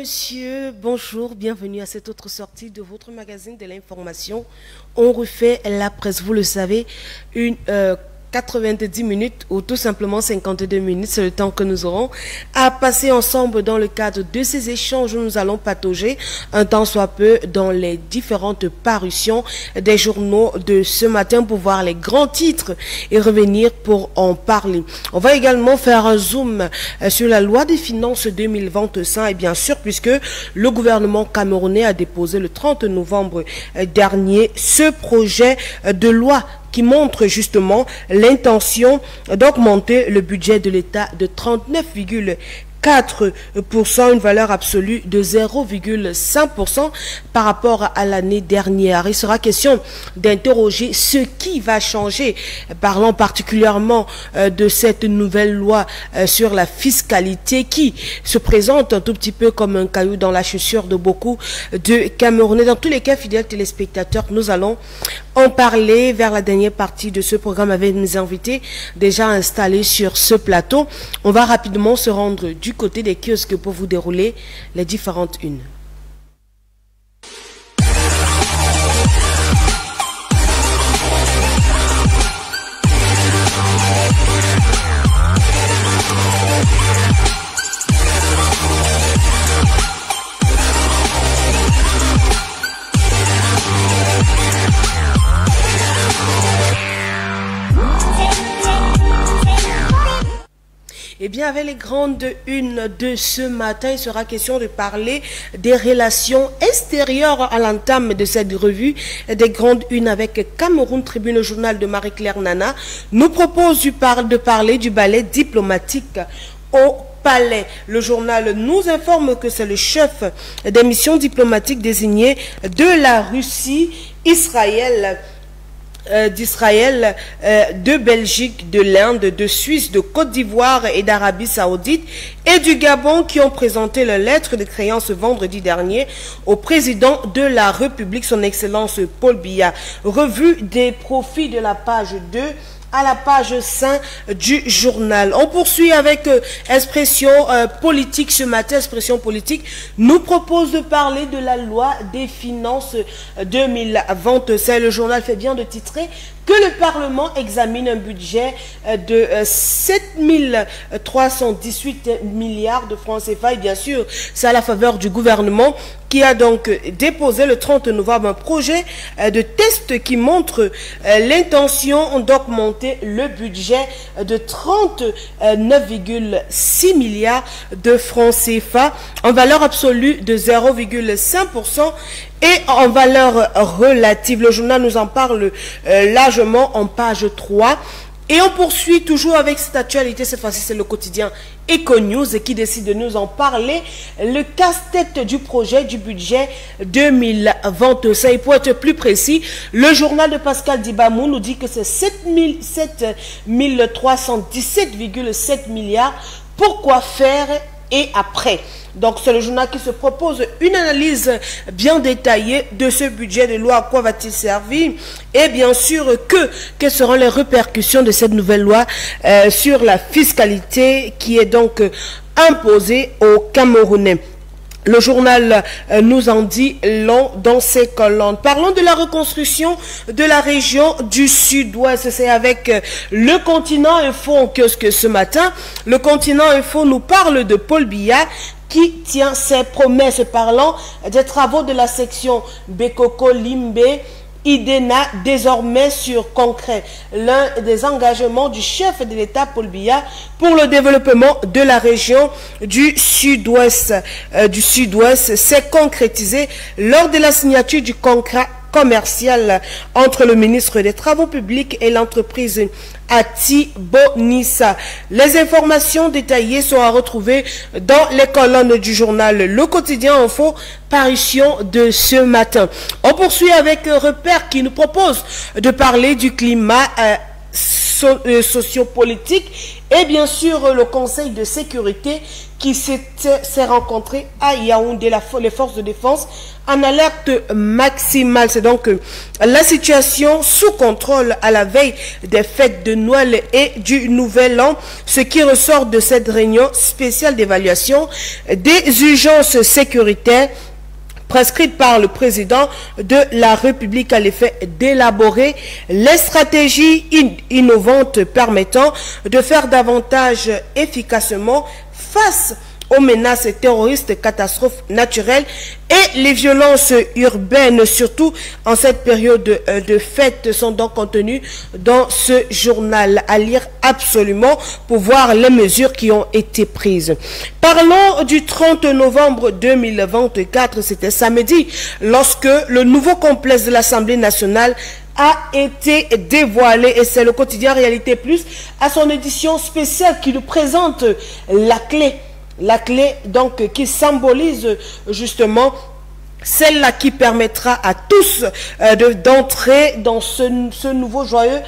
messieurs, bonjour, bienvenue à cette autre sortie de votre magazine de l'information. On refait la presse, vous le savez, une 90 minutes ou tout simplement 52 minutes, c'est le temps que nous aurons à passer ensemble dans le cadre de ces échanges où nous allons patauger un temps soit peu dans les différentes parutions des journaux de ce matin pour voir les grands titres et revenir pour en parler. On va également faire un zoom sur la loi des finances 2025 et bien sûr puisque le gouvernement camerounais a déposé le 30 novembre dernier ce projet de loi qui montre justement l'intention d'augmenter le budget de l'État de 39,4%, une valeur absolue de 0,5% par rapport à l'année dernière. Il sera question d'interroger ce qui va changer, parlant particulièrement de cette nouvelle loi sur la fiscalité qui se présente un tout petit peu comme un caillou dans la chaussure de beaucoup de Camerounais. Dans tous les cas, fidèles téléspectateurs, nous allons en parler vers la dernière partie de ce programme avec mes invités déjà installés sur ce plateau. On va rapidement se rendre du côté des kiosques pour vous dérouler les différentes unes. Eh bien, avec les grandes unes de ce matin, il sera question de parler des relations extérieures à l'entame de cette revue des grandes unes avec Cameroun Tribune. Le journal de Marie-Claire Nana nous propose de parler du ballet diplomatique au Palais. Le journal nous informe que c'est le chef des missions diplomatiques désigné de la Russie, d'Israël, de Belgique, de l'Inde, de Suisse, de Côte d'Ivoire et d'Arabie Saoudite et du Gabon qui ont présenté leur lettre de créance vendredi dernier au président de la République, son Excellence Paul Biya. Revue des profits de la page 2 à la page 5 du journal. On poursuit avec Expression politique ce matin. Expression politique nous propose de parler de la loi des finances 2025. Le journal fait bien de titrer que le Parlement examine un budget de 7318 milliards de francs CFA. Et bien sûr, c'est à la faveur du gouvernement qui a donc déposé le 30 novembre un projet de test qui montre l'intention d'augmenter le budget de 39,6 milliards de francs CFA en valeur absolue de 0,5% et en valeur relative. Le journal nous en parle largement en page 3. Et on poursuit toujours avec cette actualité. Cette fois-ci, c'est le quotidien Econews qui décide de nous en parler. Le casse-tête du projet du budget 2025. Et pour être plus précis, le journal de Pascal Dibamou nous dit que c'est 7317,7 milliards. Pourquoi faire et après? Donc c'est le journal qui se propose une analyse bien détaillée de ce budget de loi. À quoi va-t-il servir? Et bien sûr, quelles seront les répercussions de cette nouvelle loi sur la fiscalité qui est donc imposée aux Camerounais. Le journal nous en dit long dans ses colonnes. Parlons de la reconstruction de la région du Sud-Ouest. C'est avec le Continent Info en kiosque ce matin. Le Continent Info nous parle de Paul Biya qui tient ses promesses, parlant des travaux de la section Bekoko Limbe Idena, désormais sur concret. L'un des engagements du chef de l'État Paul Biya pour le développement de la région du Sud-Ouest s'est concrétisé lors de la signature du contrat commercial entre le ministre des Travaux publics et l'entreprise Atibonissa. Les informations détaillées sont à retrouver dans les colonnes du journal Le Quotidien Info, parution de ce matin. On poursuit avec Repère qui nous propose de parler du climat sociopolitique et bien sûr le Conseil de sécurité qui s'est rencontré à Yaoundé, les forces de défense en alerte maximale. C'est donc la situation sous contrôle à la veille des fêtes de Noël et du Nouvel An, ce qui ressort de cette réunion spéciale d'évaluation des urgences sécuritaires prescrite par le président de la République à l'effet d'élaborer les stratégies innovantes permettant de faire davantage efficacement face aux menaces terroristes, catastrophes naturelles et les violences urbaines, surtout en cette période de fête, sont donc contenues dans ce journal à lire absolument pour voir les mesures qui ont été prises. Parlons du 30 novembre 2024, c'était samedi, lorsque le nouveau complexe de l'Assemblée nationale a été dévoilé et c'est le quotidien Réalité Plus à son édition spéciale qui nous présente la clé donc qui symbolise justement celle-là qui permettra à tous d'entrer dans ce nouveau joyeux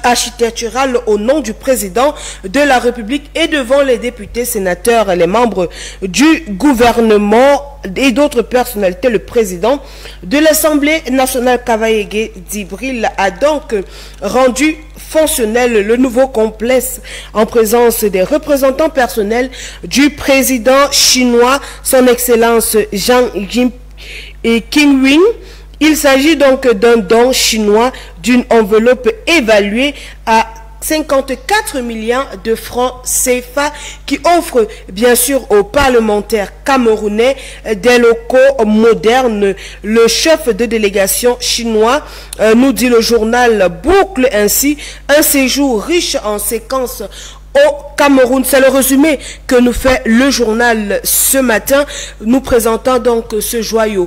architectural au nom du président de la République et devant les députés, sénateurs, les membres du gouvernement et d'autres personnalités. Le président de l'Assemblée nationale, Kavaye Djibril, a donc rendu fonctionnel le nouveau complexe en présence des représentants personnels du président chinois, son Excellence Zhang Qingwing. Il s'agit donc d'un don chinois d'une enveloppe évaluée à 54 millions de francs CFA qui offre bien sûr aux parlementaires camerounais des locaux modernes. Le chef de délégation chinois nous dit le journal boucle ainsi un séjour riche en séquences au Cameroun. C'est le résumé que nous fait le journal ce matin, nous présentant donc ce joyau.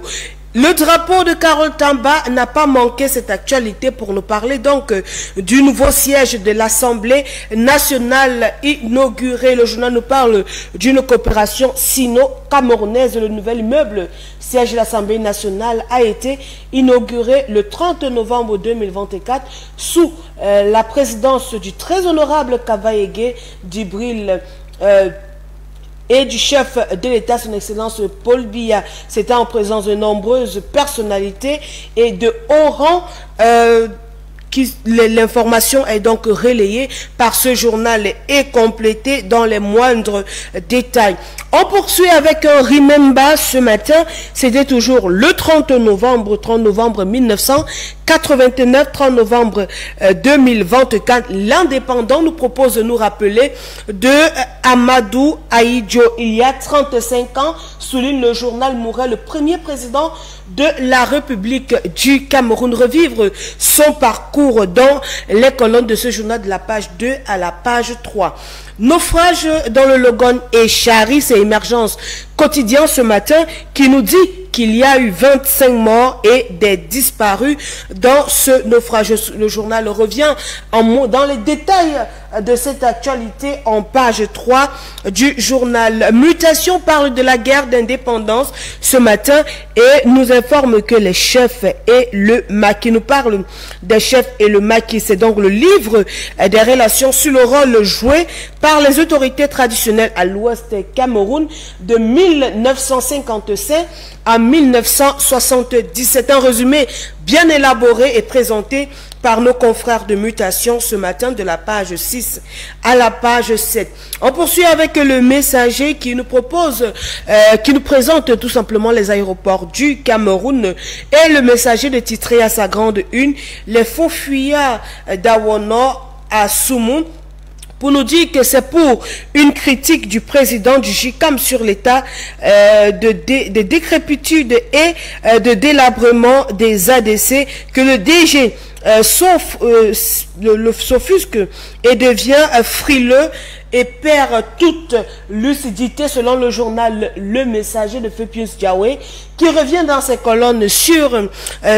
Le drapeau de Carole Tamba n'a pas manqué cette actualité pour nous parler donc du nouveau siège de l'Assemblée nationale inauguré. Le journal nous parle d'une coopération sino-camerounaise. Le nouvel immeuble siège de l'Assemblée nationale a été inauguré le 30 novembre 2024 sous la présidence du très honorable Kavaye Djibril et du chef de l'État, son Excellence Paul Biya. C'était en présence de nombreuses personnalités et de haut rang. L'information est donc relayée par ce journal et complétée dans les moindres détails. On poursuit avec un Remember ce matin. C'était toujours le 30 novembre 1989, 30 novembre 2024. L'Indépendant nous propose de nous rappeler de Amadou Ahidjo. Il y a 35 ans, souligne le journal Mourel, le premier président de la République du Cameroun. Revivre son parcours dans les colonnes de ce journal de la page 2 à la page 3. Naufrage dans le Logon et Chari, c'est Émergence quotidien ce matin qui nous dit qu'il y a eu 25 morts et des disparus dans ce naufrage. Le journal revient dans les détails de cette actualité en page 3 du journal. Mutation parle de la guerre d'indépendance ce matin et nous informe que les chefs et le maquis, nous parle des chefs et le maquis, c'est donc le livre des relations sur le rôle joué par les autorités traditionnelles à l'ouest Cameroun de 1955 à 1977. Un résumé bien élaboré et présenté par nos confrères de Mutation ce matin de la page 6 à la page 7. On poursuit avec le Messager qui nous propose, qui nous présente tout simplement les aéroports du Cameroun et le Messager de titrer à sa grande une les faux fuyards d'Awono à Soumou, pour nous dire que c'est pour une critique du président du JICAM sur l'état de décrépitude et de délabrement des ADC que le DG s'offusque et devient frileux et perd toute lucidité selon le journal Le Messager de Fepius Diawé qui revient dans ses colonnes sur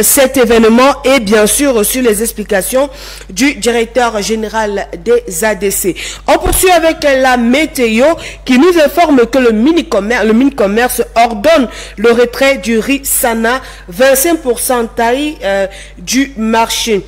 cet événement et bien sûr sur les explications du directeur général des ADC. On poursuit avec la météo qui nous informe que le mini-commerce ordonne le retrait du riz Sana, 25% taille du marché.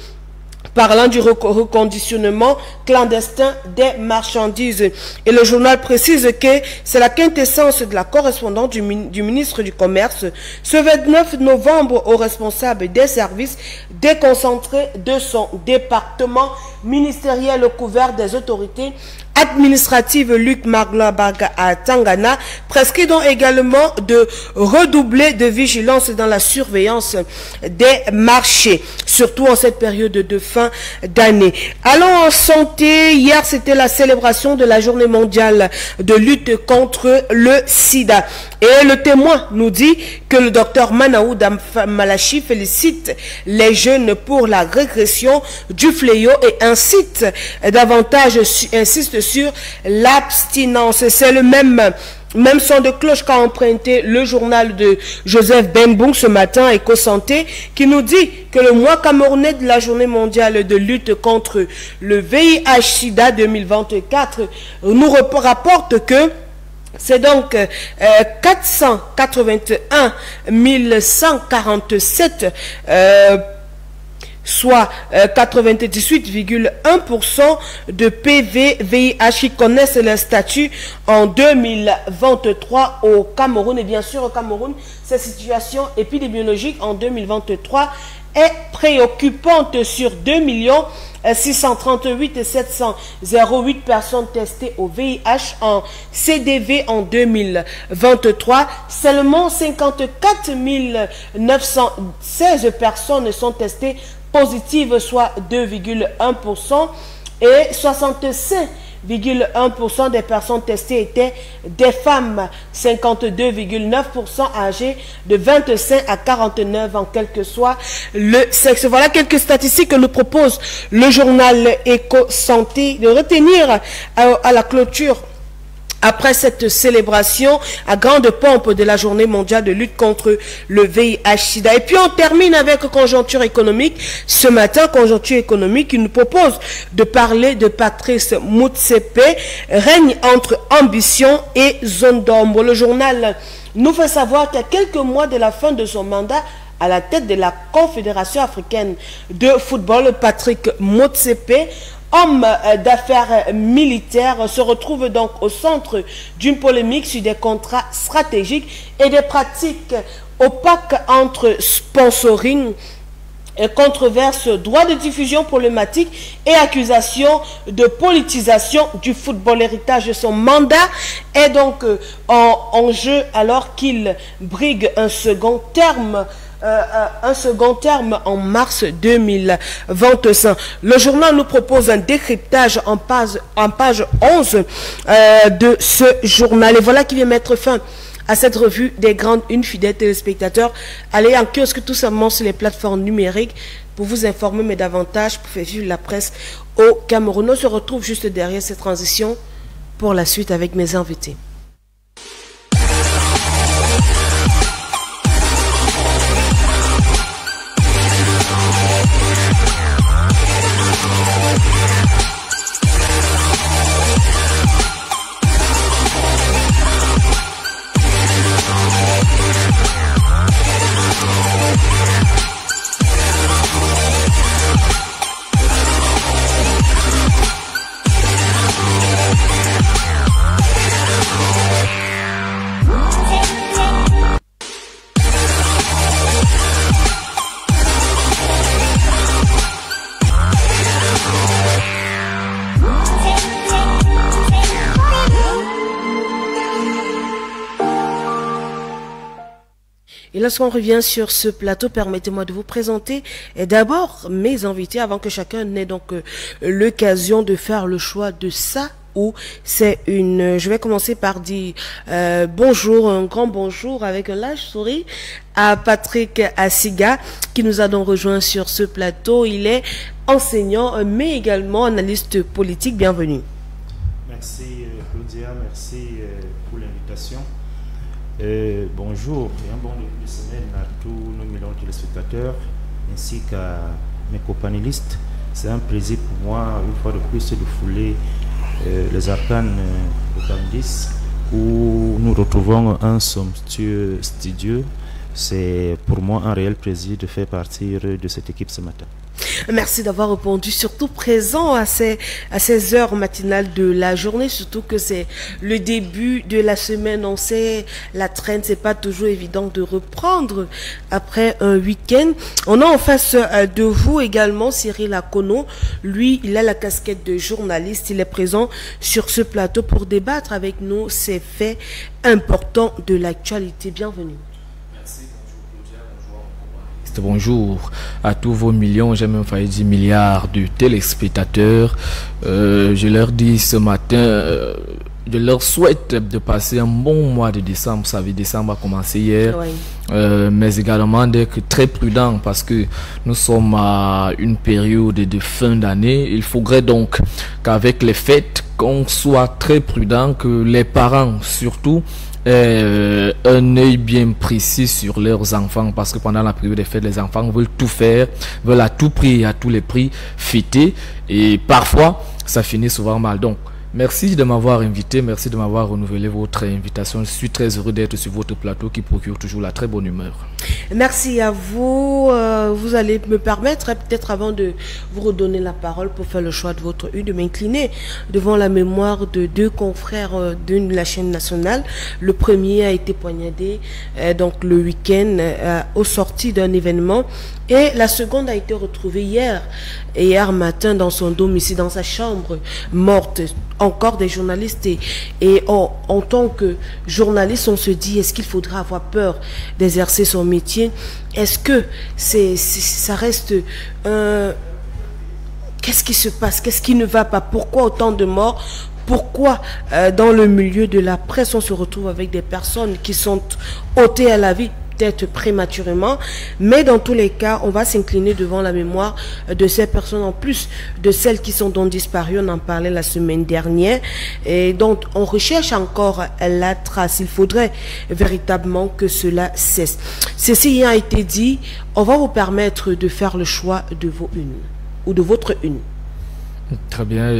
parlant du reconditionnement clandestin des marchandises. Et le journal précise que c'est la quintessence de la correspondance du ministre du Commerce ce 29 novembre au responsable des services déconcentrés de son département ministériel couvert des autorités administrative Luc Maglabaga à Tangana prescrit donc également de redoubler de vigilance dans la surveillance des marchés, surtout en cette période de fin d'année. Allons en santé. Hier, c'était la célébration de la journée mondiale de lutte contre le sida. Et le témoin nous dit que le docteur Manaouda Malachi félicite les jeunes pour la régression du fléau et insiste sur l'abstinence. C'est le même son de cloche qu'a emprunté le journal de Joseph Benboum ce matin, Éco-Santé, qui nous dit que le mois camerounais de la journée mondiale de lutte contre le VIH-Sida 2024 nous rapporte que c'est donc 481 147 soit 98,1% de PV-VIH qui connaissent le statut en 2023 au Cameroun. Et bien sûr, au Cameroun, cette situation épidémiologique en 2023 est préoccupante. Sur 2 638 708 personnes testées au VIH en CDV en 2023. Seulement 54 916 personnes sont testées positives, soit 2,1%, et 65,1% des personnes testées étaient des femmes, 52,9% âgées de 25 à 49 ans, quel que soit le sexe. Voilà quelques statistiques que nous propose le journal Éco-Santé de retenir à la clôture. Après cette célébration à grande pompe de la journée mondiale de lutte contre le VIH-Sida. Et puis on termine avec conjoncture économique. Ce matin, conjoncture économique qui nous propose de parler de Patrice Motsepe, règne entre ambition et zone d'ombre. Le journal nous fait savoir qu'à quelques mois de la fin de son mandat à la tête de la Confédération africaine de football, Patrick Motsepe, homme d'affaires militaire, se retrouve donc au centre d'une polémique sur des contrats stratégiques et des pratiques opaques entre sponsoring et controverses, droits de diffusion problématiques et accusations de politisation du football. L'héritage de son mandat est donc en jeu alors qu'il brigue un second terme en mars 2025. Le journal nous propose un décryptage en page 11 de ce journal. Et voilà qui vient mettre fin à cette revue des grandes unes, fidèles téléspectateurs. Allez en kiosque tout simplement sur les plateformes numériques pour vous informer, mais davantage pour faire vivre la presse au Cameroun. On se retrouve juste derrière cette transition pour la suite avec mes invités. Et lorsqu'on revient sur ce plateau, permettez-moi de vous présenter d'abord mes invités avant que chacun n'ait donc l'occasion de faire le choix de ça ou c'est une... Je vais commencer par dire bonjour, un grand bonjour avec un large sourire à Patrick Asiga qui nous a donc rejoint sur ce plateau. Il est enseignant mais également analyste politique. Bienvenue. Merci Claudia, merci pour l'invitation. Bonjour et un bon début de semaine à tous nos millions de téléspectateurs ainsi qu'à mes copanélistes. C'est un plaisir pour moi, une fois de plus, de fouler les arcanes au CAM10 où nous retrouvons un somptueux studio. C'est pour moi un réel plaisir de faire partie de cette équipe ce matin. Merci d'avoir répondu, surtout présent à ces heures matinales de la journée, surtout que c'est le début de la semaine. On sait, la traîne, c'est pas toujours évident de reprendre après un week-end. On a en face de vous également Cyril Akono. Lui, il a la casquette de journaliste. Il est présent sur ce plateau pour débattre avec nous ces faits importants de l'actualité. Bienvenue. Bonjour à tous vos millions, j'ai même failli dire milliards de téléspectateurs. Je leur dis ce matin, je leur souhaite de passer un bon mois de décembre. Vous savez, décembre a commencé hier, oui. Mais également d'être très prudent parce que nous sommes à une période de fin d'année. Il faudrait donc qu'avec les fêtes, qu'on soit très prudent, que les parents surtout un œil bien précis sur leurs enfants, parce que pendant la période des fêtes, les enfants veulent tout faire, veulent à tout prix et à tous les prix fêter, et parfois ça finit souvent mal. Donc merci de m'avoir invité, merci de m'avoir renouvelé votre invitation. Je suis très heureux d'être sur votre plateau qui procure toujours la très bonne humeur. Merci à vous. Vous allez me permettre, peut-être avant de vous redonner la parole pour faire le choix de votre une, de m'incliner devant la mémoire de deux confrères de la chaîne nationale. Le premier a été poignardé donc le week-end au sorti d'un événement. Et la seconde a été retrouvée hier matin dans son domicile, dans sa chambre, morte. Encore des journalistes. Et en tant que journaliste, on se dit, est-ce qu'il faudra avoir peur d'exercer son métier? Est-ce que ça reste... Qu'est-ce qui se passe? Qu'est-ce qui ne va pas? Pourquoi autant de morts? Pourquoi dans le milieu de la presse, on se retrouve avec des personnes qui sont ôtées à la vie prématurément, mais dans tous les cas, on va s'incliner devant la mémoire de ces personnes, en plus de celles qui sont donc disparues. On en parlait la semaine dernière, et donc on recherche encore la trace. Il faudrait véritablement que cela cesse. Ceci ayant été dit, on va vous permettre de faire le choix de vos unes, ou de votre une. Très bien,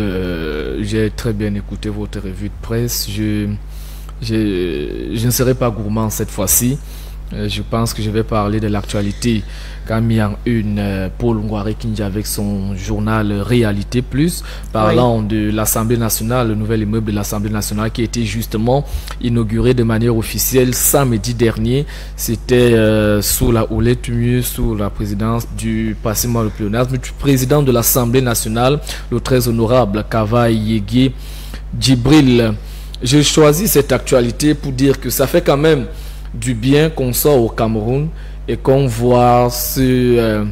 j'ai très bien écouté votre revue de presse. Je ne serai pas gourmand cette fois-ci. Je pense que je vais parler de l'actualité qu'a mis en une Paul Ngouaré Kindja avec son journal Réalité Plus, parlant de l'Assemblée nationale, le nouvel immeuble de l'Assemblée nationale qui a été justement inauguré de manière officielle samedi dernier. C'était sous la houlette, mieux sous la présidence du passement le pléonasme du président de l'Assemblée nationale, le très honorable Kava Yégué Djibril. J'ai choisi cette actualité pour dire que ça fait quand même du bien qu'on sort au Cameroun et qu'on voit ce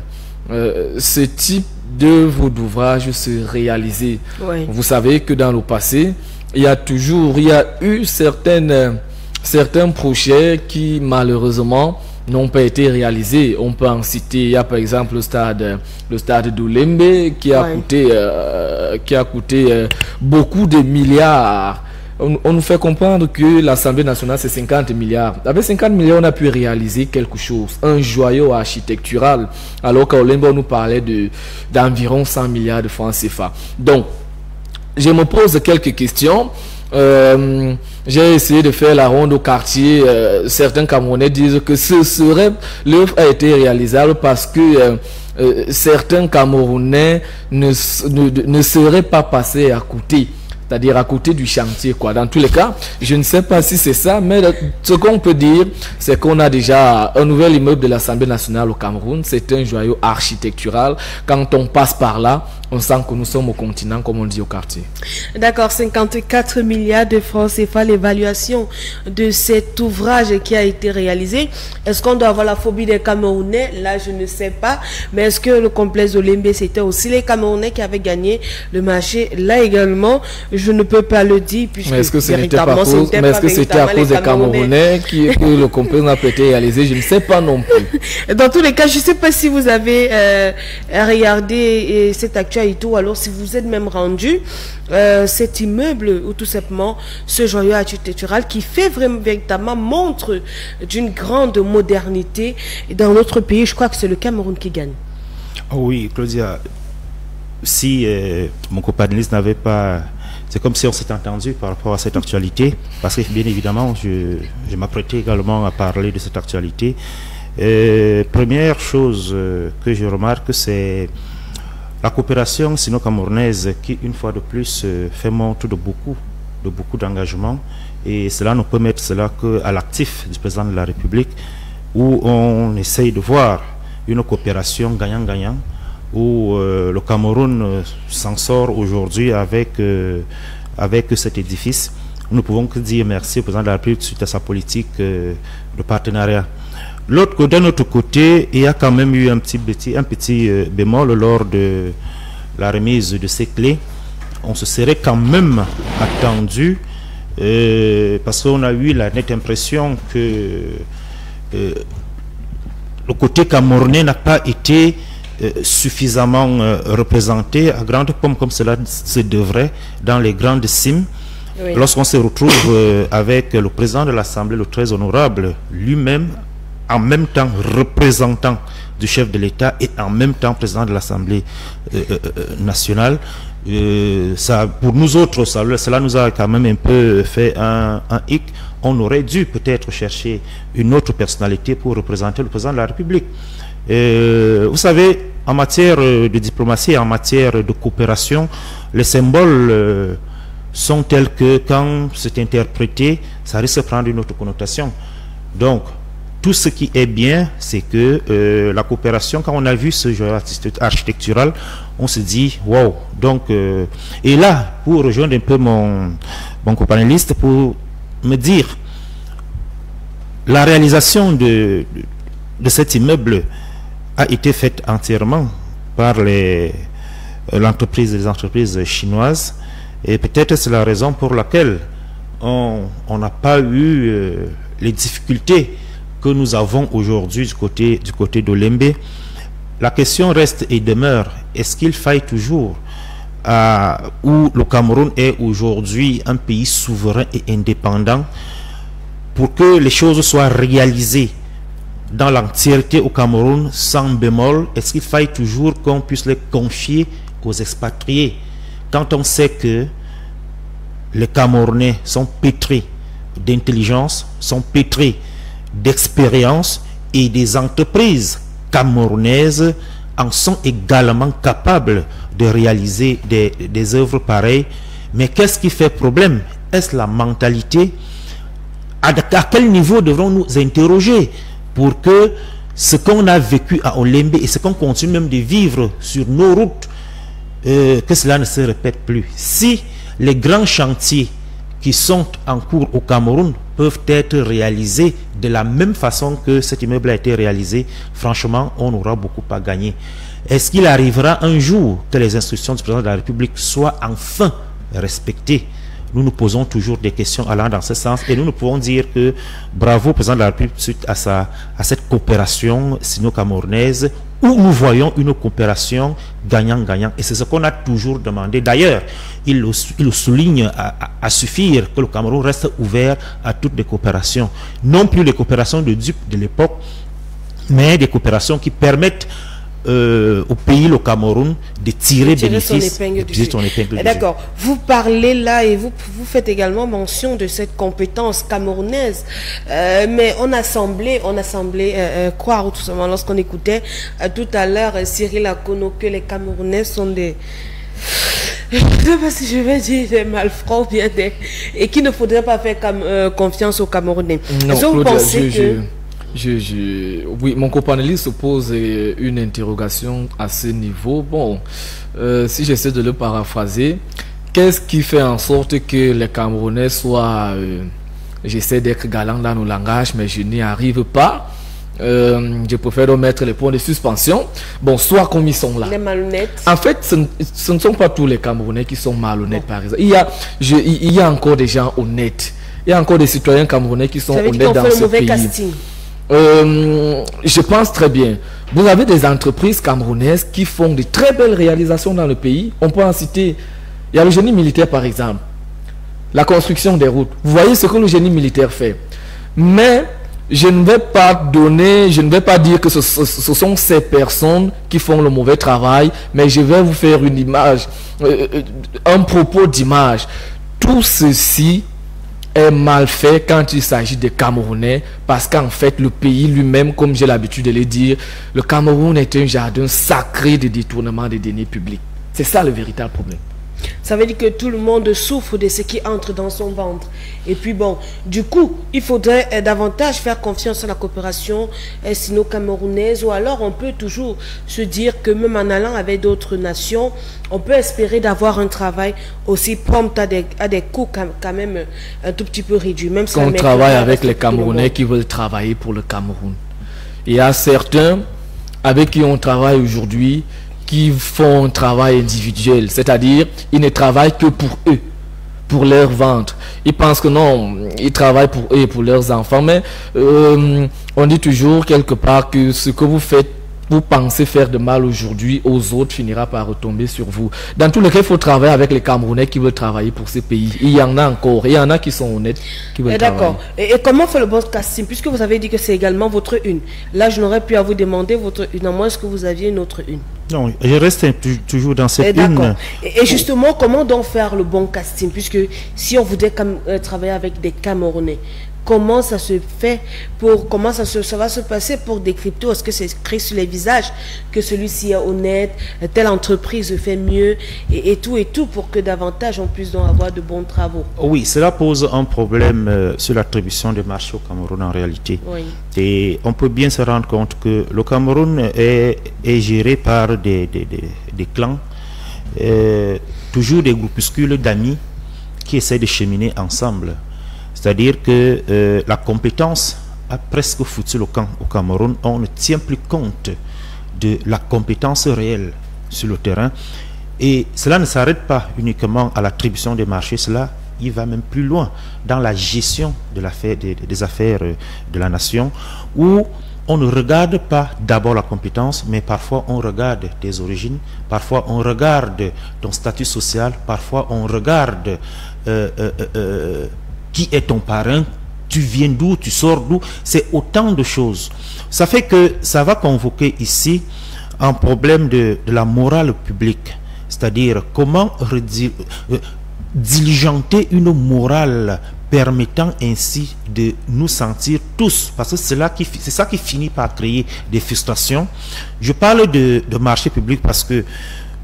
type d'œuvre d'ouvrage se réaliser. Oui. Vous savez que dans le passé, il y a eu certains projets qui malheureusement n'ont pas été réalisés. On peut en citer, il y a par exemple le stade d'Oulembe qui a coûté beaucoup de milliards. On nous fait comprendre que l'Assemblée nationale, c'est 50 milliards. Avec 50 milliards, on a pu réaliser quelque chose, un joyau architectural, alors qu'à Olembe, on nous parlait d'environ 100 milliards de francs CFA. Donc, je me pose quelques questions. J'ai essayé de faire la ronde au quartier. Certains Camerounais disent que l'œuvre a été réalisable parce que certains Camerounais ne seraient pas passés à côté. C'est-à-dire à côté du chantier, quoi. Dans tous les cas, je ne sais pas si c'est ça, mais ce qu'on peut dire, c'est qu'on a déjà un nouvel immeuble de l'Assemblée nationale au Cameroun. C'est un joyau architectural. Quand on passe par là, on sent que nous sommes au continent, comme on dit au quartier. D'accord, 54 milliards de francs CFA, l'évaluation de cet ouvrage qui a été réalisé. Est-ce qu'on doit avoir la phobie des Camerounais? Là, je ne sais pas. Mais est-ce que le complexe Olembe, c'était aussi les Camerounais qui avaient gagné le marché? Là également, je ne peux pas le dire, puisque est-ce que c'était à cause des Camerounais que le complexe n'a pas été réalisé? Je ne sais pas non plus. Dans tous les cas, je ne sais pas si vous avez regardé cette actualité, ou alors si vous êtes même rendu cet immeuble, ou tout simplement ce joyau architectural qui fait vraiment véritablement montre d'une grande modernité dans notre pays. Je crois que c'est le Cameroun qui gagne. Oh oui, Claudia, si mon copanéliste n'avait pas... C'est comme si on s'était entendu par rapport à cette actualité, parce que bien évidemment, je m'apprêtais également à parler de cette actualité. Première chose que je remarque, c'est La coopération sino-camerounaise qui, une fois de plus, fait montre de beaucoup d'engagement, et cela ne peut mettre cela qu'à l'actif du président de la République, où on essaye de voir une coopération gagnant-gagnant, où le Cameroun s'en sort aujourd'hui avec cet édifice. Nous ne pouvons que dire merci au président de la République suite à sa politique de partenariat. D'un autre côté, il y a quand même eu un petit bémol lors de la remise de ces clés. On se serait quand même attendu, parce qu'on a eu la nette impression que le côté camerounais n'a pas été suffisamment représenté à grande pompe comme cela se devrait dans les grandes cimes. Oui. Lorsqu'on se retrouve avec le président de l'Assemblée, le très honorable, lui-même, en même temps représentant du chef de l'État et en même temps président de l'Assemblée nationale, ça, pour nous autres, cela nous a quand même un peu fait un hic. On aurait dû peut-être chercher une autre personnalité pour représenter le président de la République. Vous savez, en matière de diplomatie, en matière de coopération, les symboles sont tels que quand c'est interprété, ça risque de prendre une autre connotation. Donc, tout ce qui est bien, c'est que la coopération, quand on a vu ce genre architectural, on se dit, wow. Donc, et là, pour rejoindre un peu mon copanéliste, pour me dire, la réalisation de cet immeuble a été faite entièrement par les entreprises chinoises, et peut-être c'est la raison pour laquelle on n'a pas eu les difficultés que nous avons aujourd'hui du côté d'Olembe. La question reste et demeure, est-ce qu'il faille toujours où le Cameroun est aujourd'hui un pays souverain et indépendant, pour que les choses soient réalisées dans l'entièreté au Cameroun sans bémol, est-ce qu'il faille toujours qu'on puisse les confier aux expatriés, quand on sait que les Camerounais sont pétris d'intelligence, sont pétris d'expérience, et des entreprises camerounaises en sont également capables de réaliser des œuvres pareilles? Mais qu'est-ce qui fait problème? Est-ce la mentalité? À quel niveau devrons-nous interroger pour que ce qu'on a vécu à Olembe et ce qu'on continue même de vivre sur nos routes, que cela ne se répète plus? Si les grands chantiers qui sont en cours au Cameroun peuvent être réalisés de la même façon que cet immeuble a été réalisé, franchement, on aura beaucoup à gagner. Est-ce qu'il arrivera un jour que les instructions du président de la République soient enfin respectées? Nous nous posons toujours des questions allant dans ce sens, et nous ne pouvons dire que bravo au président de la République suite à cette coopération sino-camerounaise, où nous voyons une coopération gagnant-gagnant, et c'est ce qu'on a toujours demandé. D'ailleurs, il le souligne à suffire que le Cameroun reste ouvert à toutes les coopérations, non plus les coopérations de dupes de l'époque, mais des coopérations qui permettent au pays, le Cameroun, de tirer bénéfice de son épingle du jeu. D'accord. Vous parlez là et vous faites également mention de cette compétence camerounaise, mais on a semblé croire tout simplement lorsqu'on écoutait tout à l'heure Cyril Akono que les Camerounais sont des... Je ne sais pas si je vais dire des malfrats ou bien des... et qu'il ne faudrait pas faire confiance aux Camerounais. Non, est-ce que vous pensez que... Oui, mon copanéliste se pose une interrogation à ce niveau. Bon, si j'essaie de le paraphraser, qu'est-ce qui fait en sorte que les Camerounais soient... j'essaie d'être galant dans nos langages, mais je n'y arrive pas. Je préfère mettre les points de suspension. Bon, soit comme ils sont là. Les malhonnêtes. En fait, ce ne sont pas tous les Camerounais qui sont malhonnêtes, par exemple. Il y a encore des gens honnêtes. Il y a encore des citoyens camerounais qui sont honnêtes dans ce pays. Casting. Je pense très bien. Vous avez des entreprises camerounaises qui font de très belles réalisations dans le pays. On peut en citer. Il y a le génie militaire, par exemple. La construction des routes. Vous voyez ce que le génie militaire fait. Mais je ne vais pas dire que ce sont ces personnes qui font le mauvais travail, mais je vais vous faire une image, un propos d'image. Tout ceci est mal fait quand il s'agit des Camerounais, parce qu'en fait, le pays lui-même, comme j'ai l'habitude de le dire, le Cameroun est un jardin sacré de détournement des deniers publics. C'est ça le véritable problème. Ça veut dire que tout le monde souffre de ce qui entre dans son ventre. Et puis bon, du coup, il faudrait davantage faire confiance à la coopération sino-camerounaise, ou alors on peut toujours se dire que même en allant avec d'autres nations, on peut espérer d'avoir un travail aussi prompt à des coûts quand même un tout petit peu réduits. Même si on travaille avec les Camerounais qui veulent travailler pour le Cameroun. Il y a certains avec qui on travaille aujourd'hui qui font un travail individuel, c'est-à-dire ils ne travaillent que pour eux, pour leur ventre. Ils pensent que non, ils travaillent pour eux et pour leurs enfants, mais on dit toujours quelque part que ce que vous faites, vous pensez faire de mal aujourd'hui aux autres, finira par retomber sur vous. Dans tous les cas, il faut travailler avec les Camerounais qui veulent travailler pour ces pays. Il y en a encore, il y en a qui sont honnêtes, qui veulent travailler. D'accord. Et comment fait le bon casting, puisque vous avez dit que c'est également votre une. Là, je n'aurais pu à vous demander votre une, à moins que vous aviez une autre une. Non, je reste toujours dans cette une. Et justement, comment donc faire le bon casting, puisque si on voudrait travailler avec des Camerounais, comment ça se fait, comment ça va se passer pour décrypter? Est-ce que c'est écrit sur les visages que celui-ci est honnête, telle entreprise fait mieux, et tout pour que davantage on puisse donc avoir de bons travaux? Oui, cela pose un problème sur l'attribution des marchés au Cameroun en réalité. Oui. Et on peut bien se rendre compte que le Cameroun est géré par des clans, toujours des groupuscules d'amis qui essaient de cheminer ensemble. C'est-à-dire que la compétence a presque foutu le camp au Cameroun. On ne tient plus compte de la compétence réelle sur le terrain. Et cela ne s'arrête pas uniquement à l'attribution des marchés. Cela, il va même plus loin dans la gestion de des affaires de la nation, où on ne regarde pas d'abord la compétence, mais parfois on regarde tes origines, parfois on regarde ton statut social, parfois on regarde qui est ton parrain, tu viens d'où, tu sors d'où. C'est autant de choses. Ça fait que ça va convoquer ici un problème de la morale publique. C'est-à-dire comment diligenter une morale permettant ainsi de nous sentir tous, parce que c'est ça qui finit par créer des frustrations. Je parle de marché public parce que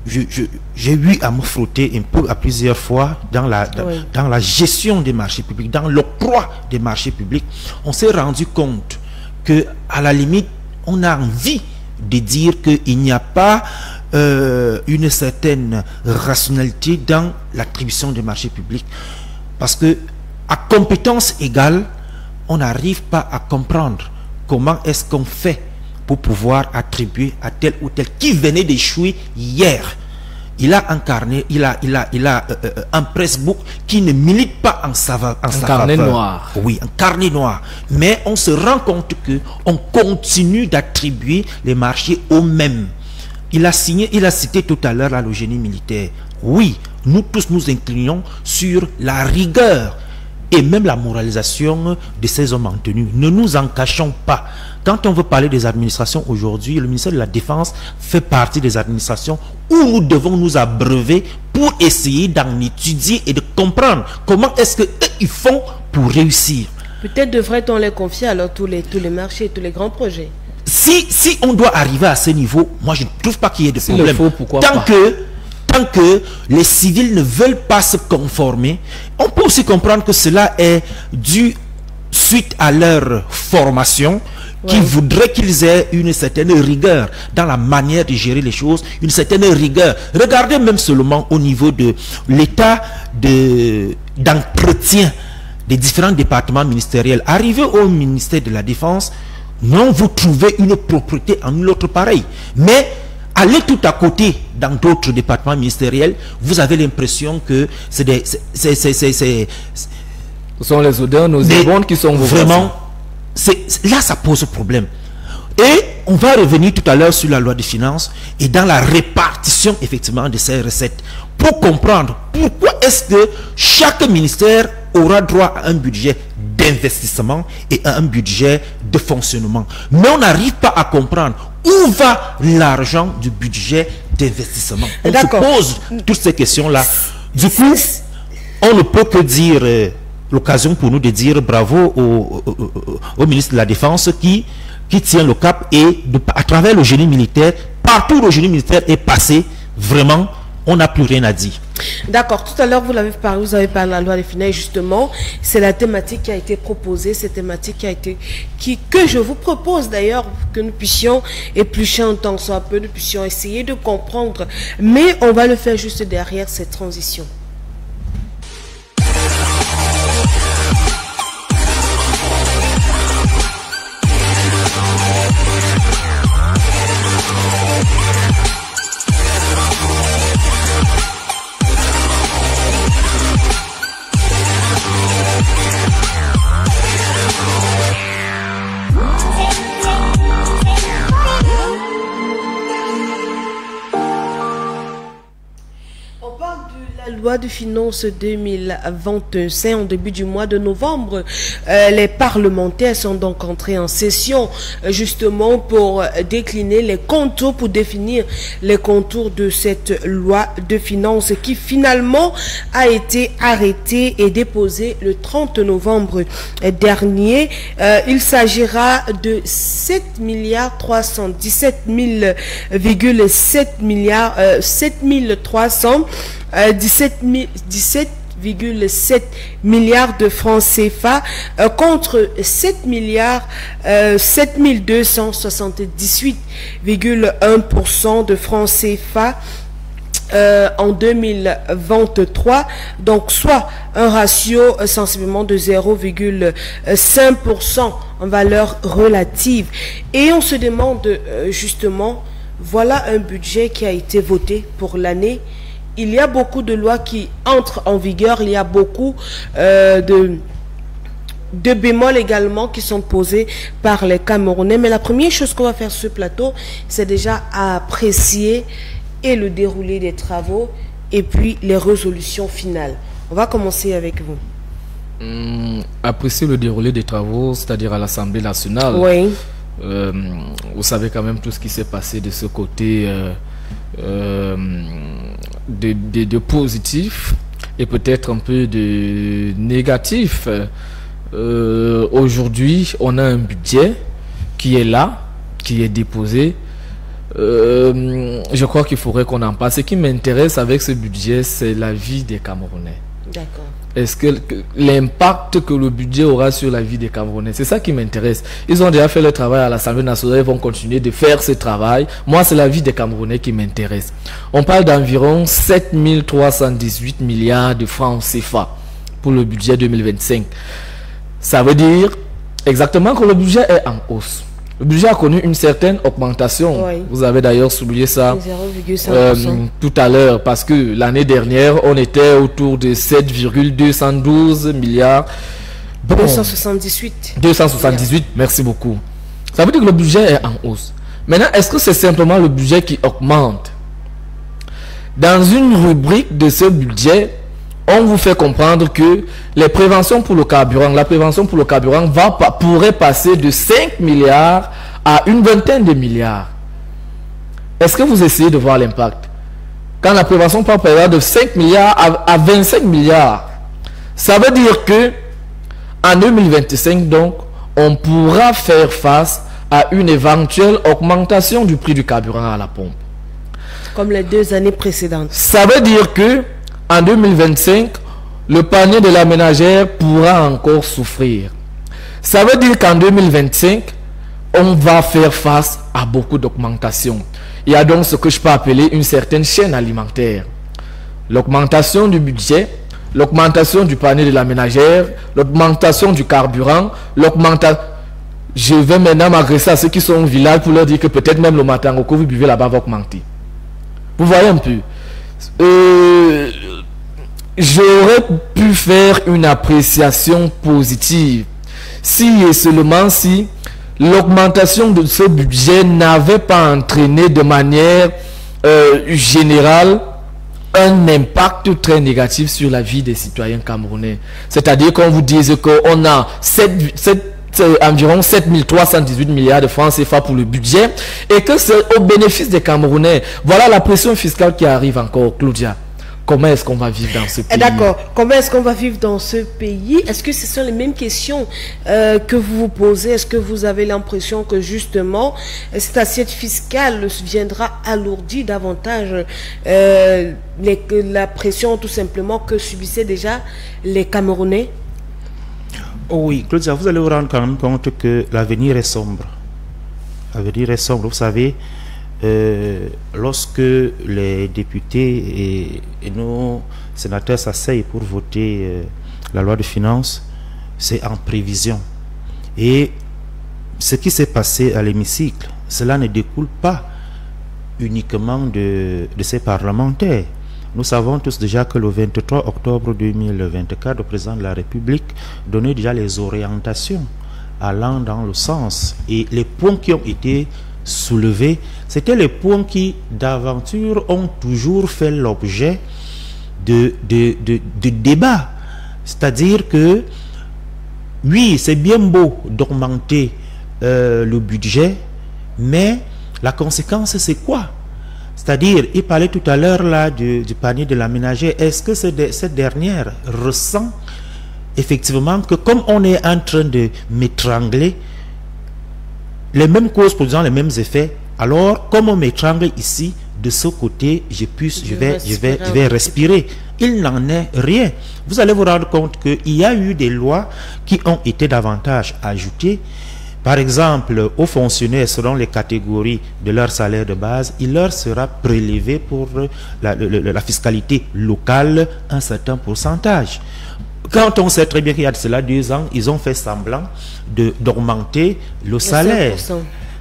j'ai eu à me frotter un peu à plusieurs fois dans la gestion des marchés publics, dans l'octroi des marchés publics. On s'est rendu compte que à la limite, on a envie de dire qu'il n'y a pas une certaine rationalité dans l'attribution des marchés publics, parce que à compétence égale, on n'arrive pas à comprendre comment est-ce qu'on fait pour pouvoir attribuer à tel ou tel qui venait d'échouer hier. Il a incarné, il a un pressbook qui ne milite pas en sa faveur. Carnet noir. Oui, un carnet noir. Mais on se rend compte que on continue d'attribuer les marchés aux mêmes. Il a cité tout à l'heure le génie militaire. Oui, nous tous nous inclinons sur la rigueur et même la moralisation de ces hommes en tenue. Ne nous en cachons pas. Quand on veut parler des administrations aujourd'hui, le ministère de la Défense fait partie des administrations où nous devons nous abreuver pour essayer d'en étudier et de comprendre comment est-ce qu'ils font pour réussir. Peut-être devrait-on les confier alors tous les marchés, tous les grands projets. Si on doit arriver à ce niveau, moi je ne trouve pas qu'il y ait de problème. Tant que les civils ne veulent pas se conformer, on peut aussi comprendre que cela est dû suite à leur formation, qui voudraient qu'ils aient une certaine rigueur dans la manière de gérer les choses, une certaine rigueur. Regardez même seulement au niveau de l'état d'entretien des différents départements ministériels. Arrivé au ministère de la Défense, non, vous trouvez une propriété en l'autre pareil. Mais allez tout à côté dans d'autres départements ministériels, vous avez l'impression que ce sont les odeurs nauséabondes qui sont vraiment. Là, ça pose problème. Et on va revenir tout à l'heure sur la loi des finances et dans la répartition effectivement de ces recettes pour comprendre pourquoi est-ce que chaque ministère aura droit à un budget d'investissement et à un budget de fonctionnement. Mais on n'arrive pas à comprendre où va l'argent du budget d'investissement. On se pose toutes ces questions-là. Du coup, on ne peut que dire l'occasion pour nous de dire bravo au ministre de la Défense qui tient le cap et à travers le génie militaire, partout où le génie militaire est passé, vraiment, on n'a plus rien à dire. D'accord, tout à l'heure vous avez parlé de la loi des finances, justement, c'est la thématique qui a été proposée, cette thématique que je vous propose d'ailleurs, que nous puissions éplucher un temps soit peu, nous puissions essayer de comprendre, mais on va le faire juste derrière cette transition. Loi de finances 2021, en début du mois de novembre, les parlementaires sont donc entrés en session justement pour décliner les contours, pour définir les contours de cette loi de finances qui finalement a été arrêtée et déposée le 30 novembre dernier. Il s'agira de 7 milliards 317 000,7 milliards 17,7 milliards de francs CFA contre 7 milliards 7278,1% de francs CFA en 2023, donc soit un ratio sensiblement de 0,5% en valeur relative. Et on se demande justement, voilà un budget qui a été voté pour l'année. Il y a beaucoup de lois qui entrent en vigueur, il y a beaucoup de bémols également qui sont posés par les Camerounais. Mais la première chose qu'on va faire sur ce plateau, c'est déjà apprécier et le déroulé des travaux et puis les résolutions finales. On va commencer avec vous. Apprécier le déroulé des travaux, c'est-à-dire à l'Assemblée nationale. Oui. Vous savez quand même tout ce qui s'est passé de ce côté de positif et peut-être un peu de négatif. Aujourd'hui, on a un budget qui est là, qui est déposé. Je crois qu'il faudrait qu'on en parle. Ce qui m'intéresse avec ce budget, c'est la vie des Camerounais. D'accord. Est-ce que l'impact que le budget aura sur la vie des Camerounais, c'est ça qui m'intéresse. Ils ont déjà fait le travail à l'Assemblée nationale, ils vont continuer de faire ce travail. Moi, c'est la vie des Camerounais qui m'intéresse. On parle d'environ 7 318 milliards de francs CFA pour le budget 2025. Ça veut dire exactement que le budget est en hausse. Le budget a connu une certaine augmentation. Oui. Vous avez d'ailleurs souligné ça tout à l'heure, parce que l'année dernière, on était autour de 7,212 milliards. Bon, 278. 278, merci beaucoup. Ça veut dire que le budget est en hausse. Maintenant, est-ce que c'est simplement le budget qui augmente? Dans une rubrique de ce budget, on vous fait comprendre que les préventions pour le carburant, la prévention pour le carburant pourrait passer de 5 milliards à une vingtaine de milliards. Est-ce que vous essayez de voir l'impact? Quand la prévention part de 5 milliards à 25 milliards, ça veut dire que en 2025, donc, on pourra faire face à une éventuelle augmentation du prix du carburant à la pompe. Comme les 2 années précédentes. Ça veut dire que en 2025, le panier de la ménagère pourra encore souffrir. Ça veut dire qu'en 2025, on va faire face à beaucoup d'augmentations. Il y a donc ce que je peux appeler une certaine chaîne alimentaire. L'augmentation du budget, l'augmentation du panier de la ménagère, l'augmentation du carburant, l'augmentation... Je vais maintenant m'adresser à ceux qui sont au village pour leur dire que peut-être même le matin que vous buvez là-bas va augmenter. Vous voyez un peu. J'aurais pu faire une appréciation positive si et seulement si l'augmentation de ce budget n'avait pas entraîné de manière générale un impact très négatif sur la vie des citoyens camerounais. C'est-à-dire qu'on vous dise qu'on a environ 7 318 milliards de francs CFA pour le budget et que c'est au bénéfice des Camerounais. Voilà la pression fiscale qui arrive encore, Claudia. comment est-ce qu'on va vivre dans ce pays? D'accord. Comment est-ce qu'on va vivre dans ce pays? Est-ce que ce sont les mêmes questions que vous vous posez? Est-ce que vous avez l'impression que justement cette assiette fiscale viendra alourdir davantage la pression tout simplement que subissaient déjà les Camerounais? Oh oui, Claudia, vous allez vous rendre quand même compte que l'avenir est sombre. L'avenir est sombre, vous savez. Lorsque les députés et nos sénateurs s'asseyent pour voter la loi de finances, c'est en prévision. Et ce qui s'est passé à l'hémicycle, cela ne découle pas uniquement de ces parlementaires. Nous savons tous déjà que le 23 octobre 2024, le président de la République donnait déjà les orientations allant dans le sens. Et les points qui ont été soulevés, c'était les points qui, d'aventure, ont toujours fait l'objet de débats. C'est-à-dire que, oui, c'est bien beau d'augmenter le budget, mais la conséquence, c'est quoi? C'est-à-dire, il parlait tout à l'heure là du panier de la ménagère. Est-ce que cette dernière ressent effectivement que comme on est en train de m'étrangler, les mêmes causes produisant les mêmes effets, alors comme on m'étrangle ici, de ce côté, je vais respirer. Il n'en est rien. Vous allez vous rendre compte qu'il y a eu des lois qui ont été davantage ajoutées. Par exemple, aux fonctionnaires, selon les catégories de leur salaire de base, il leur sera prélevé pour la fiscalité locale un certain pourcentage. Quand on sait très bien qu'il y a de cela 2 ans, ils ont fait semblant d'augmenter le salaire. 5%.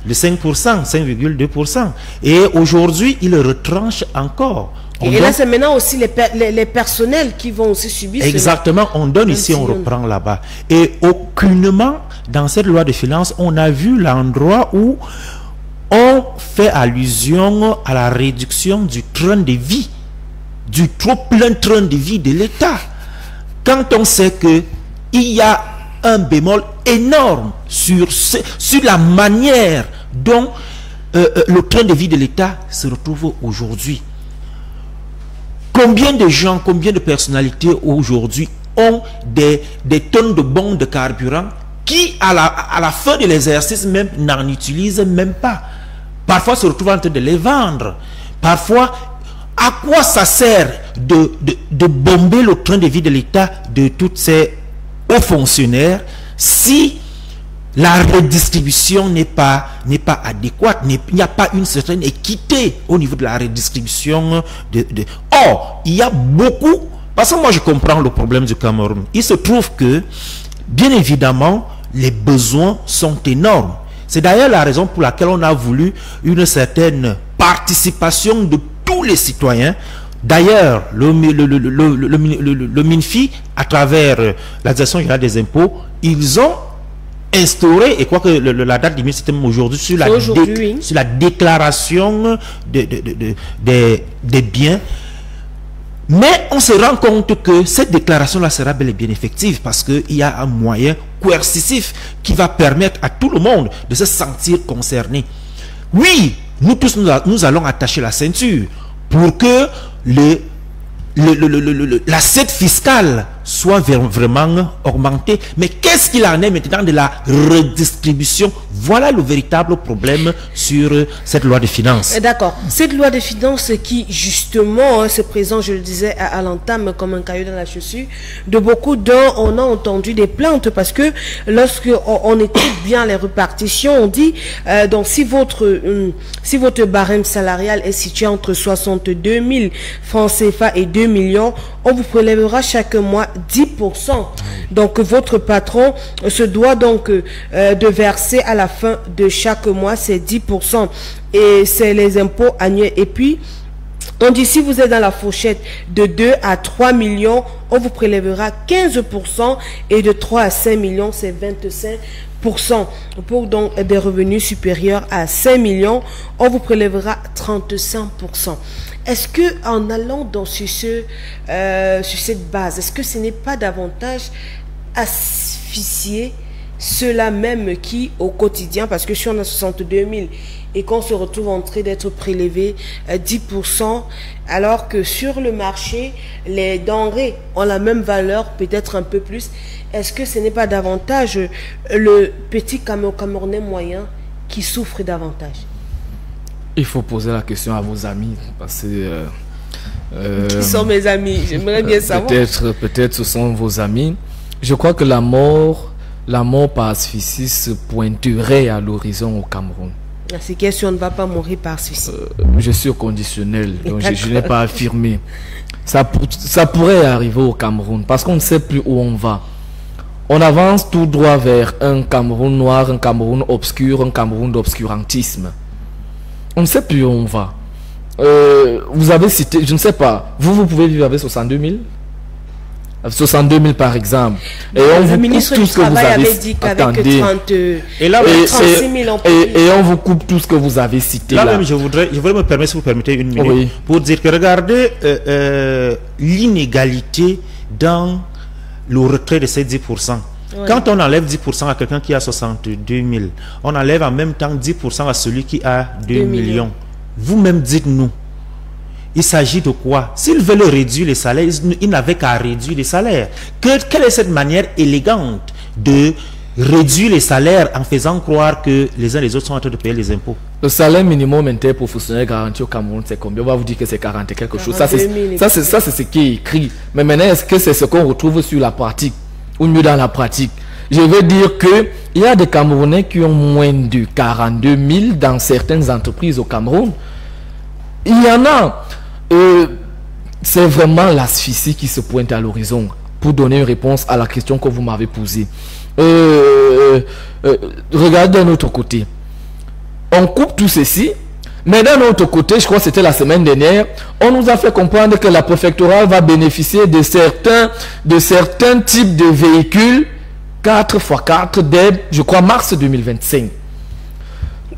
De 5%, 5,2%. Et aujourd'hui, ils retranchent encore. Et là, c'est maintenant aussi les personnels qui vont aussi subir. Exactement, on donne ici, on reprend là-bas. Et aucunement, dans cette loi de finances, on a vu l'endroit où on fait allusion à la réduction du train de vie, du trop plein train de vie de l'État. Quand on sait qu'il y a un bémol énorme sur la manière dont le train de vie de l'État se retrouve aujourd'hui. Combien de gens, combien de personnalités aujourd'hui ont des tonnes de bons de carburant qui, à la fin de l'exercice même, n'en utilisent même pas. Parfois, se retrouvent en train de les vendre. Parfois, à quoi ça sert de bomber le train de vie de l'État de tous ces hauts fonctionnaires si la redistribution n'est pas adéquate, il n'y a pas une certaine équité au niveau de la redistribution. Or, il y a beaucoup, parce que moi je comprends le problème du Cameroun. Il se trouve que, bien évidemment, les besoins sont énormes. C'est d'ailleurs la raison pour laquelle on a voulu une certaine participation de tous les citoyens. D'ailleurs, le MINFI, à travers la Direction générale des impôts, ils ont instauré, et quoi que la date limite c'était aujourd'hui, sur la déclaration des biens. Mais on se rend compte que cette déclaration-là sera bel et bien effective parce qu'il y a un moyen coercitif qui va permettre à tout le monde de se sentir concerné. Oui, nous tous, nous allons attacher la ceinture pour que l'assiette fiscale soit vraiment augmentée. Mais qu'est-ce qu'il en est maintenant de la redistribution? Voilà le véritable problème sur cette loi de finances. D'accord. Cette loi de finances qui, justement, se présente, je le disais, à l'entame comme un caillou dans la chaussure, de beaucoup d'uns, on a entendu des plaintes parce que lorsque on écoute bien les répartitions, on dit, donc si votre barème salarial est situé entre 62 000 francs CFA et 2 millions, on vous prélèvera chaque mois 10%. Donc votre patron se doit donc de verser à la fin de chaque mois ces 10%. Et c'est les impôts annuels. Et puis, on dit si vous êtes dans la fourchette de 2 à 3 millions, on vous prélèvera 15%. Et de 3 à 5 millions, c'est 25%. Pour donc des revenus supérieurs à 5 millions, on vous prélèvera 35%. Est-ce que en allant sur cette base, est-ce que ce n'est pas davantage asphyxier ceux-là même qui, au quotidien, parce que si on a 62 000 et qu'on se retrouve en train d'être prélevé 10%, alors que sur le marché, les denrées ont la même valeur, peut-être un peu plus, est-ce que ce n'est pas davantage le petit Camerounais moyen qui souffre davantage? Il faut poser la question à vos amis, parce que... qui sont mes amis? J'aimerais bien savoir. Peut-être ce sont vos amis. Je crois que la mort par asphyxie se pointerait à l'horizon au Cameroun. C'est question, on ne va pas mourir par asphyxie. Je suis au conditionnel, donc je n'ai pas affirmé. Ça pourrait arriver au Cameroun, parce qu'on ne sait plus où on va. On avance tout droit vers un Cameroun noir, un Cameroun obscur, un Cameroun d'obscurantisme. On ne sait plus où on va. Vous avez cité, je ne sais pas, vous pouvez vivre avec 62 000 62 000 par exemple. Et on vous coupe tout ce que vous avez cité. Et on vous coupe tout ce que vous avez cité là. Même, je voudrais me permettre, si vous permettez une minute, oui, pour dire que regardez l'inégalité dans le retrait de ces 10%. Oui. Quand on enlève 10% à quelqu'un qui a 62 000, on enlève en même temps 10% à celui qui a 2 millions. Vous-même dites-nous, il s'agit de quoi? S'ils veulent réduire les salaires, ils n'avaient qu'à réduire les salaires. Quelle est cette manière élégante de réduire les salaires en faisant croire que les uns et les autres sont en train de payer les impôts? Le salaire minimum interprofessionnel garanti au Cameroun, c'est combien? On va vous dire que c'est 40 et quelque chose. Ça, c'est ce qui est écrit. Mais maintenant, est-ce que c'est ce qu'on retrouve sur la pratique? Ou mieux dans la pratique? Je veux dire que il y a des Camerounais qui ont moins de 42 000 dans certaines entreprises au Cameroun. Il y en a. C'est vraiment l'asphyxie qui se pointe à l'horizon pour donner une réponse à la question que vous m'avez posée. Regardez d'un autre côté. On coupe tout ceci, mais d'un autre côté, je crois que c'était la semaine dernière, on nous a fait comprendre que la préfectorale va bénéficier de certains types de véhicules 4x4 dès, je crois, mars 2025.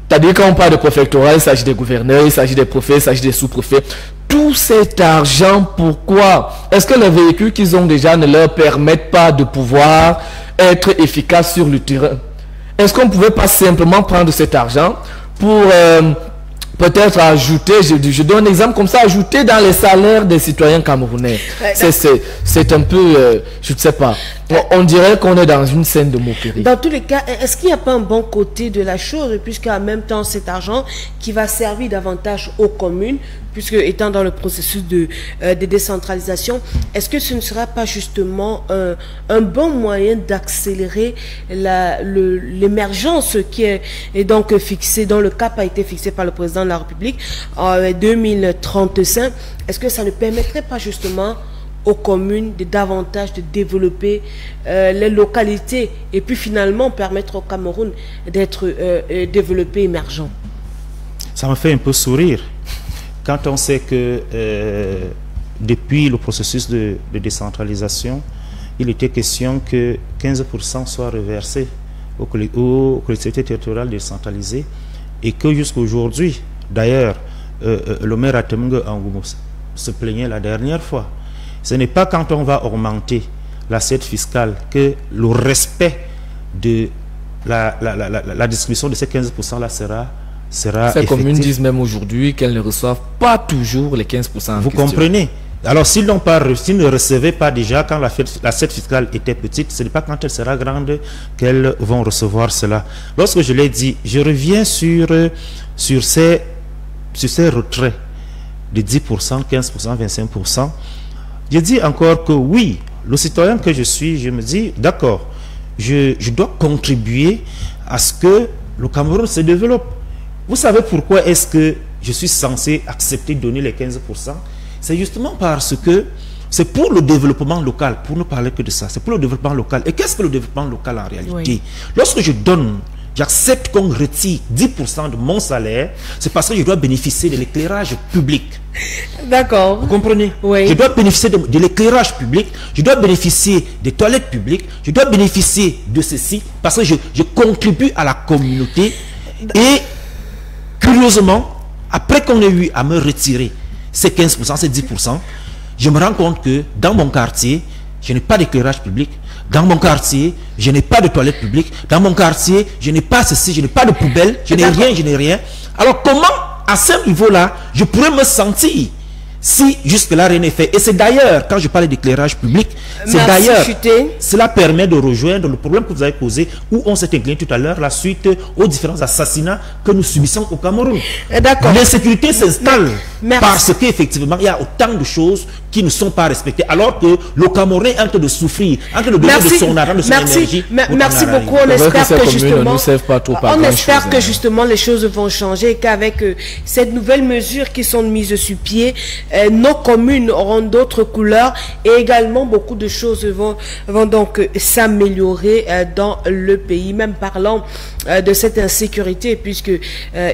C'est-à-dire quand on parle de préfectoral, il s'agit des gouverneurs, il s'agit des préfets, il s'agit des sous-préfets. Tout cet argent, pourquoi? Est-ce que les véhicules qu'ils ont déjà ne leur permettent pas de pouvoir être efficaces sur le terrain? Est-ce qu'on ne pouvait pas simplement prendre cet argent pour peut-être ajouter, je donne un exemple comme ça, ajouter dans les salaires des citoyens camerounais? C'est un peu, je ne sais pas, on dirait qu'on est dans une scène de moquerie. Dans tous les cas, est-ce qu'il n'y a pas un bon côté de la chose, puisqu'en même temps cet argent qui va servir davantage aux communes, puisque étant dans le processus de décentralisation, est-ce que ce ne sera pas justement un bon moyen d'accélérer l'émergence qui est donc fixée, dont le cap a été fixé par le président de la République en 2035? Est-ce que ça ne permettrait pas justement aux communes de davantage de développer les localités et puis finalement permettre au Cameroun d'être développé, émergent? Ça me fait un peu sourire quand on sait que depuis le processus de décentralisation, il était question que 15% soient reversés aux collectivités territoriales décentralisées et que jusqu'à aujourd'hui, d'ailleurs, le maire Atemungue Angoumou se plaignait la dernière fois. Ce n'est pas quand on va augmenter l'assiette fiscale que le respect de la distribution de ces 15% là sera Ces effectif. communes disent même aujourd'hui qu'elles ne reçoivent pas toujours les 15%. Vous comprenez? Alors s'ils n'ont pas reçu, s'ils ne recevaient pas déjà quand l'assiette fiscale était petite, ce n'est pas quand elle sera grande qu'elles vont recevoir cela. Lorsque je l'ai dit, je reviens sur ces retraits de 10%, 15%, 25%. Je dis encore que oui, le citoyen que je suis, je me dis, d'accord, je dois contribuer à ce que le Cameroun se développe. Vous savez pourquoi est-ce que je suis censé accepter de donner les 15%? C'est justement parce que c'est pour le développement local, pour ne parler que de ça, c'est pour le développement local. Et qu'est-ce que le développement local en réalité? Oui. Lorsque je donne, j'accepte qu'on retire 10% de mon salaire, c'est parce que je dois bénéficier de l'éclairage public. D'accord. Vous comprenez? Oui. Je dois bénéficier de l'éclairage public, je dois bénéficier des toilettes publiques, je dois bénéficier de ceci parce que je contribue à la communauté. Et curieusement, après qu'on ait eu à me retirer ces 15%, ces 10%, je me rends compte que dans mon quartier, je n'ai pas d'éclairage public. Dans mon quartier, je n'ai pas de toilette publique. Dans mon quartier, je n'ai pas ceci, je n'ai pas de poubelle, je n'ai rien. Alors comment, à ce niveau-là, je pourrais me sentir si jusque-là rien n'est fait? Et c'est d'ailleurs, quand je parlais d'éclairage public, c'est d'ailleurs, cela permet de rejoindre le problème que vous avez posé, où on s'est incliné tout à l'heure, la suite aux différents assassinats que nous subissons au Cameroun. L'insécurité s'installe parce qu'effectivement, il y a autant de choses qui ne sont pas respectées, alors que le Cameroun est en train de souffrir, en train de donner de son argent, de son énergie. Merci beaucoup. On espère que justement, les choses vont changer et qu'avec cette nouvelle mesure qui sont mises sur pied, nos communes auront d'autres couleurs et également beaucoup de choses vont donc s'améliorer dans le pays. Même parlant de cette insécurité, puisque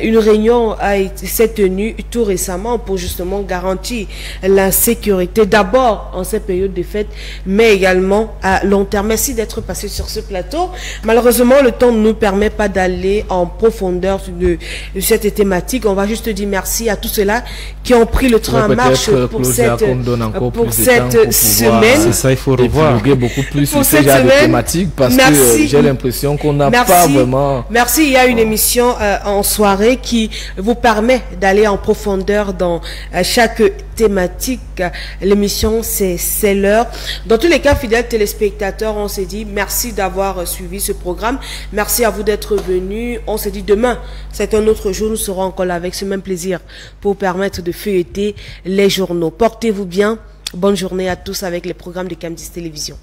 une réunion s'est tenue tout récemment pour justement garantir l'insécurité, d'abord en cette période de fête, mais également à long terme. Merci d'être passé sur ce plateau. Malheureusement, le temps ne nous permet pas d'aller en profondeur de cette thématique. On va juste dire merci à tous ceux-là qui ont pris le train en marche pour cette semaine. C'est ça, il faut revoir beaucoup plus sur ce genre de thématique parce que j'ai l'impression qu'on n'a pas vraiment... Merci, il y a une émission en soirée qui vous permet d'aller en profondeur dans chaque thématique. L'émission, c'est l'heure. Dans tous les cas, fidèles téléspectateurs, on s'est dit merci d'avoir suivi ce programme. Merci à vous d'être venus. On s'est dit demain, c'est un autre jour. Nous serons encore là avec ce même plaisir pour vous permettre de feuilleter les journaux. Portez-vous bien. Bonne journée à tous avec les programmes de Camdis Télévision.